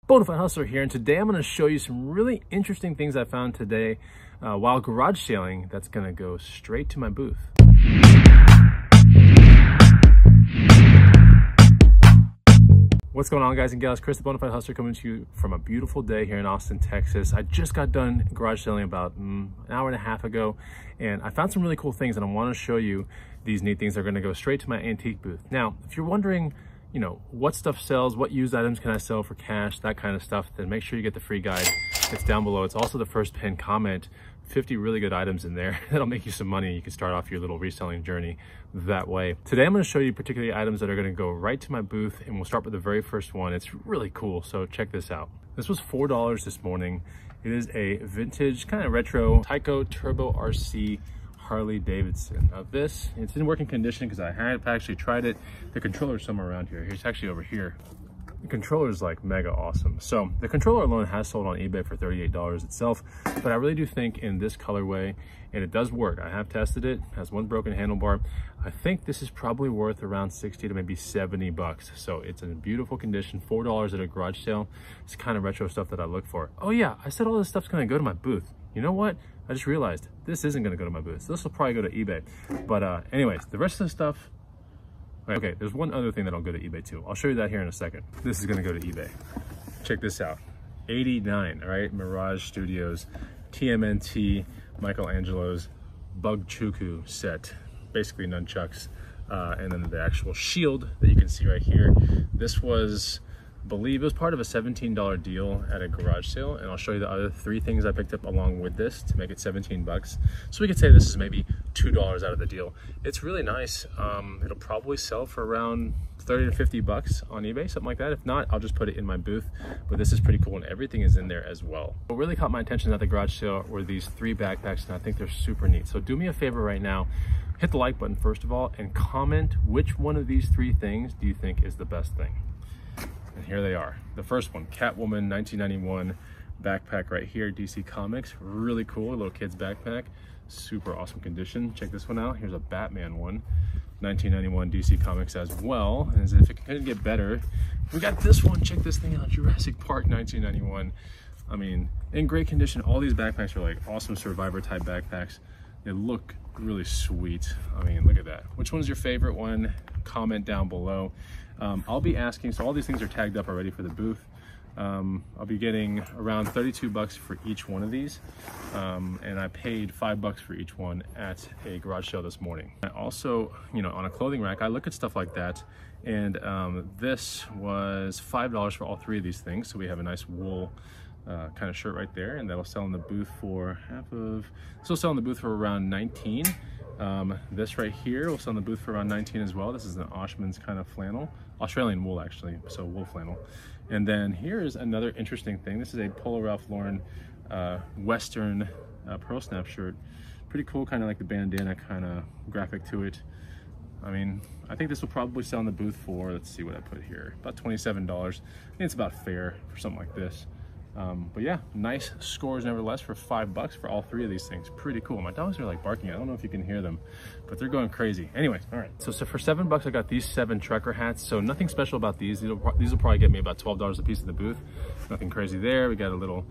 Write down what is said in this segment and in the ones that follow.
Bonafide Hustler here, and today I'm going to show you some really interesting things I found today while garage sailing that's going to go straight to my booth. What's going on, guys and gals? Chris the Bonafide Hustler coming to you from a beautiful day here in Austin, Texas. I just got done garage sailing about an hour and a half ago, and I found some really cool things, and I want to show you these neat things that are going to go straight to my antique booth. Now, if you're wondering, you know, what stuff sells, what used items can I sell for cash, that kind of stuff, then make sure you get the free guide. It's down below. It's also the first pinned comment. 50 really good items in there that'll make you some money. You can start off your little reselling journey that way. Today I'm going to show you particularly items that are going to go right to my booth, and we'll start with the very first one. It's really cool, so check this out. This was $4 this morning. It is a vintage kind of retro Tyco Turbo RC Harley Davidson. Now this, it's in working condition because I had actually tried it. The controller's somewhere around here. It's actually over here. The controller is like mega awesome. So the controller alone has sold on eBay for $38 itself, but I really do think in this colorway, and it does work. I have tested it, has one broken handlebar. I think this is probably worth around 60 to maybe 70 bucks. So it's in beautiful condition, $4 at a garage sale. It's kind of retro stuff that I look for. Oh yeah, I said all this stuff's gonna go to my booth. You know what? I just realized this isn't gonna go to my booth. So this will probably go to eBay. But anyways, the rest of the stuff, okay, there's one other thing that'll go to eBay too. I'll show you that here in a second. This is gonna go to eBay. Check this out. 89, all right? Mirage Studios, TMNT, Michelangelo's Bug Chuku set. Basically nunchucks. And then the actual shield that you can see right here. This was, I believe it was part of a $17 deal at a garage sale, and I'll show you the other three things I picked up along with this to make it 17 bucks. So we could say this is maybe $2 out of the deal. It's really nice. It'll probably sell for around 30 to 50 bucks on eBay, something like that. If not, I'll just put it in my booth, but this is pretty cool and everything is in there as well. What really caught my attention at the garage sale were these three backpacks, and I think they're super neat. So do me a favor right now, hit the like button first of all, and comment which one of these three things do you think is the best thing. And here they are. The first one, Catwoman 1991 backpack right here, DC Comics. Really cool, a little kid's backpack. Super awesome condition. Check this one out. Here's a Batman one, 1991 DC Comics as well. And as if it couldn't get better, we got this one. Check this thing out, Jurassic Park 1991. I mean, in great condition. All these backpacks are like awesome Survivor type backpacks. They look really sweet. I mean, look at that. Which one's your favorite one? Comment down below. I'll be asking, so all these things are tagged up already for the booth. I'll be getting around 32 bucks for each one of these. And I paid $5 for each one at a garage sale this morning. I also, you know, on a clothing rack, I look at stuff like that. And this was $5 for all three of these things. So we have a nice wool kind of shirt right there, and that'll sell in the booth for this will sell in the booth for around 19. This right here will sell in the booth for around 19 as well. This is an Oshman's kind of flannel, Australian wool actually, so wool flannel. And then here is another interesting thing. This is a Polo Ralph Lauren Western pearl snap shirt. Pretty cool, kind of like the bandana kind of graphic to it. I mean, I think this will probably sell in the booth for, let's see what I put here, about $27. I think it's about fair for something like this. But yeah, nice scores nevertheless for $5 for all three of these things. Pretty cool. My dogs are like barking. I don't know if you can hear them, but they're going crazy. Anyways, all right. So for $7, I got these 7 trucker hats. So nothing special about these. These will probably get me about $12 a piece in the booth. Nothing crazy there. We got a little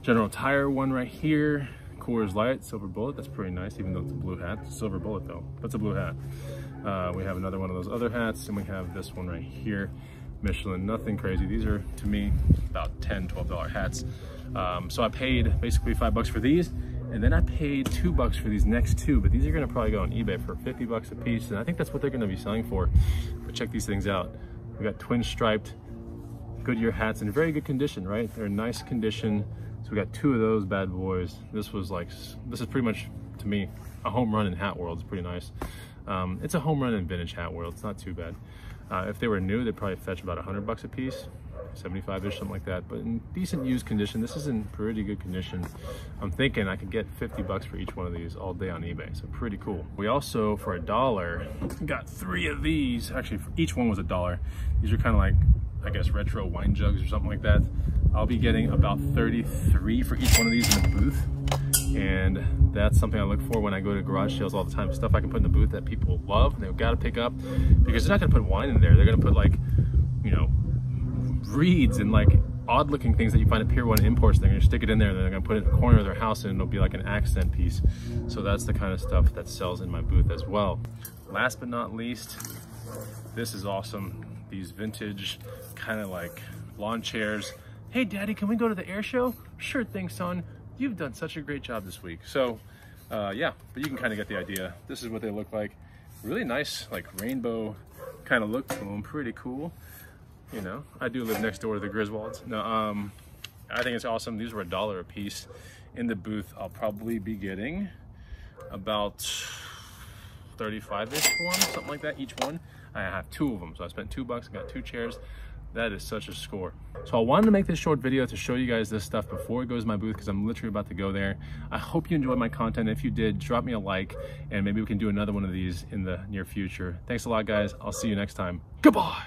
General Tire one right here. Coors Light, Silver Bullet. That's pretty nice, even though it's a blue hat. It's a Silver Bullet though. That's a blue hat. We have another one of those other hats, and we have this one right here. Michelin, nothing crazy. These are, to me, about $10, $12 hats. So I paid basically $5 for these, and then I paid $2 for these next two, but these are gonna probably go on eBay for 50 bucks a piece, and I think that's what they're gonna be selling for. But check these things out. We got twin striped Goodyear hats in very good condition, right? They're in nice condition. So we got 2 of those bad boys. This is pretty much, to me, a home run in hat world. It's pretty nice. It's a home run in vintage hat world. It's not too bad. If they were new, they'd probably fetch about 100 bucks a piece, 75-ish, something like that. But in decent used condition, this is in pretty good condition. I'm thinking I could get 50 bucks for each one of these all day on eBay, so pretty cool. We also, for $1, got 3 of these. Actually, for each one was $1. These are kind of like, I guess, retro wine jugs or something like that. I'll be getting about 33 for each one of these in the booth. And that's something I look for when I go to garage sales all the time. Stuff I can put in the booth that people love and they've got to pick up, because they're not going to put wine in there. They're going to put, like, you know, reeds and like odd looking things that you find at Pier 1 Imports. They're gonna stick it in there and they're gonna put it in the corner of their house and it'll be like an accent piece. So that's the kind of stuff that sells in my booth as well. Last but not least, this is awesome. These vintage kind of like lawn chairs. Hey daddy, can we go to the air show? Sure thing, son. You've done such a great job this week. So yeah, but you can kind of get the idea. This is what they look like. Really nice, like rainbow kind of look to them. Pretty cool. You know, I do live next door to the Griswolds. No, I think it's awesome. These were $1 a piece. In the booth, I'll probably be getting about 35-ish for them, something like that, each one. I have 2 of them, so I spent $2 and got 2 chairs. That is such a score. So I wanted to make this short video to show you guys this stuff before it goes to my booth because I'm literally about to go there. I hope you enjoyed my content. If you did, drop me a like and maybe we can do another one of these in the near future. Thanks a lot, guys. I'll see you next time. Goodbye.